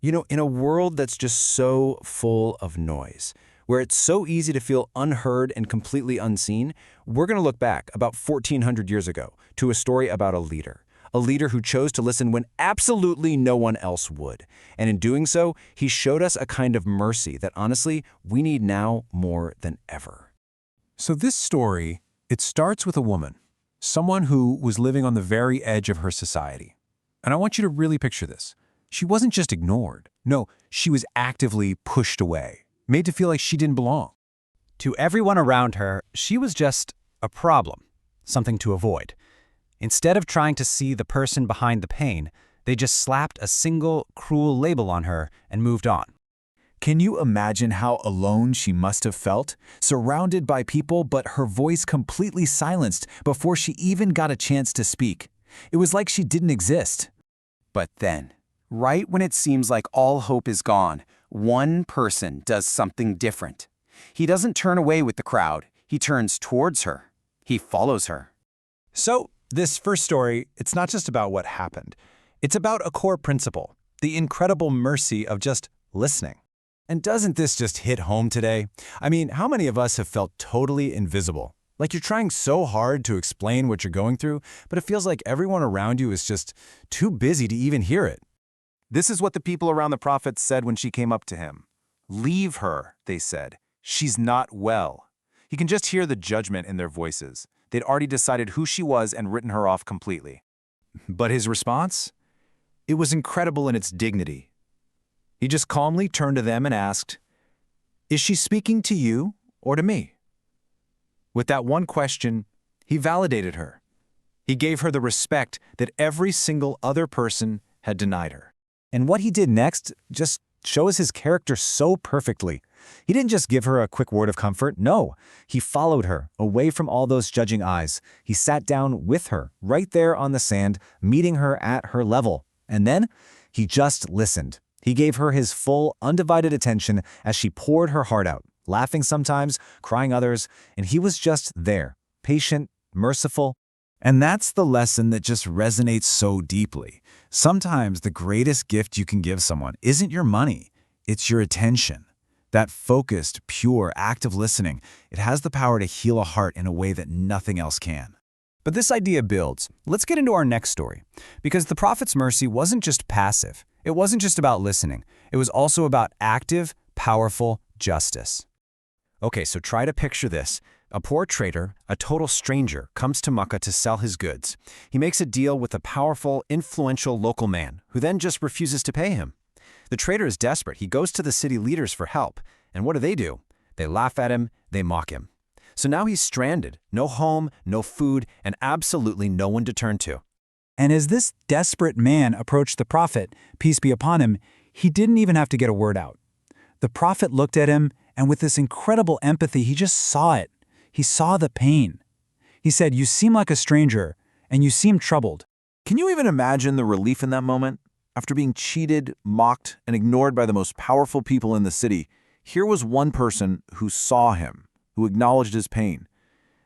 In a world that's just so full of noise, where it's so easy to feel unheard and completely unseen, we're going to look back about 1,400 years ago to a story about a leader who chose to listen when absolutely no one else would. And in doing so, he showed us a kind of mercy that honestly, we need now more than ever. So this story, it starts with a woman, someone who was living on the very edge of her society. And I want you to really picture this. She wasn't just ignored. No, she was actively pushed away, made to feel like she didn't belong. To everyone around her, she was just a problem, something to avoid. Instead of trying to see the person behind the pain, they just slapped a single, cruel label on her and moved on. Can you imagine how alone she must have felt? Surrounded by people, but her voice completely silenced before she even got a chance to speak. It was like she didn't exist. But then, right when it seems like all hope is gone, one person does something different. He doesn't turn away with the crowd. He turns towards her. He follows her. So this first story, it's not just about what happened. It's about a core principle, the incredible mercy of just listening. And doesn't this just hit home today? I mean, how many of us have felt totally invisible? Like you're trying so hard to explain what you're going through, but it feels like everyone around you is just too busy to even hear it. This is what the people around the prophet said when she came up to him. "Leave her," they said. "She's not well." He can just hear the judgment in their voices. They'd already decided who she was and written her off completely. But his response? It was incredible in its dignity. He just calmly turned to them and asked, "Is she speaking to you or to me?" With that one question, he validated her. He gave her the respect that every single other person had denied her. And what he did next just shows his character so perfectly. He didn't just give her a quick word of comfort. No, he followed her away from all those judging eyes. He sat down with her right there on the sand, meeting her at her level. And then he just listened. He gave her his full, undivided attention as she poured her heart out, laughing sometimes, crying others, and he was just there, patient, merciful. And that's the lesson that just resonates so deeply. Sometimes the greatest gift you can give someone isn't your money, it's your attention. That focused, pure, active listening, it has the power to heal a heart in a way that nothing else can. But this idea builds. Let's get into our next story. Because the prophet's mercy wasn't just passive. It wasn't just about listening. It was also about active, powerful justice. Okay, so try to picture this. A poor trader, a total stranger, comes to Mecca to sell his goods. He makes a deal with a powerful, influential local man, who then just refuses to pay him. The trader is desperate. He goes to the city leaders for help. And what do? They laugh at him, they mock him. So now he's stranded, no home, no food, and absolutely no one to turn to. And as this desperate man approached the prophet, peace be upon him, he didn't even have to get a word out. The prophet looked at him, and with this incredible empathy, he just saw it. He saw the pain. He said, "You seem like a stranger, and you seem troubled." Can you even imagine the relief in that moment? After being cheated, mocked, and ignored by the most powerful people in the city, here was one person who saw him, who acknowledged his pain.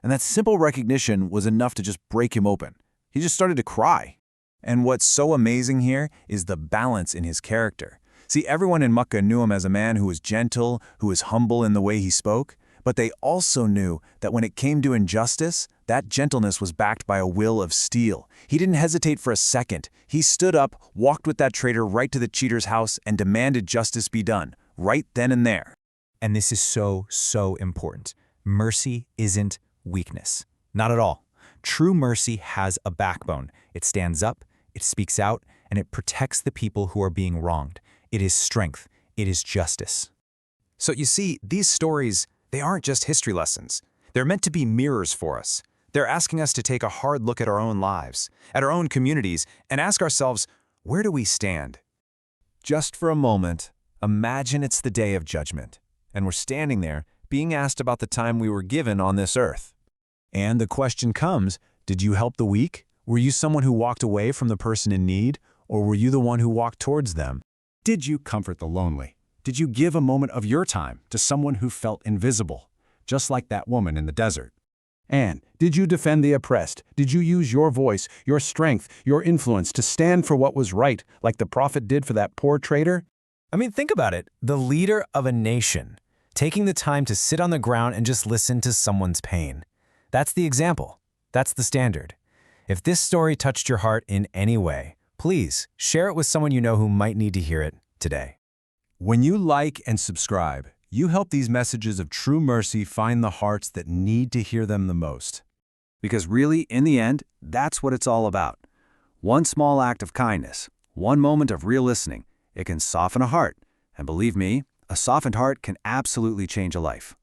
And that simple recognition was enough to just break him open. He just started to cry. And what's so amazing here is the balance in his character. See, everyone in Mecca knew him as a man who was gentle, who was humble in the way he spoke, but they also knew that when it came to injustice, that gentleness was backed by a will of steel. He didn't hesitate for a second. He stood up, walked with that traitor right to the cheater's house, and demanded justice be done, right then and there. And this is so important. Mercy isn't weakness. Not at all. True mercy has a backbone. It stands up, it speaks out, and it protects the people who are being wronged. It is strength. It is justice. So you see, these stories, they aren't just history lessons. They're meant to be mirrors for us. They're asking us to take a hard look at our own lives, at our own communities, and ask ourselves, where do we stand? Just for a moment, imagine it's the day of judgment, and we're standing there being asked about the time we were given on this earth. And the question comes, did you help the weak? Were you someone who walked away from the person in need, or were you the one who walked towards them? Did you comfort the lonely? Did you give a moment of your time to someone who felt invisible, just like that woman in the desert? And did you defend the oppressed? Did you use your voice, your strength, your influence to stand for what was right, like the prophet did for that poor trader? I mean, think about it. The leader of a nation, taking the time to sit on the ground and just listen to someone's pain. That's the example. That's the standard. If this story touched your heart in any way, please share it with someone you know who might need to hear it today. When you like and subscribe, you help these messages of true mercy find the hearts that need to hear them the most. Because really, in the end, that's what it's all about. One small act of kindness, one moment of real listening, it can soften a heart. And believe me, a softened heart can absolutely change a life.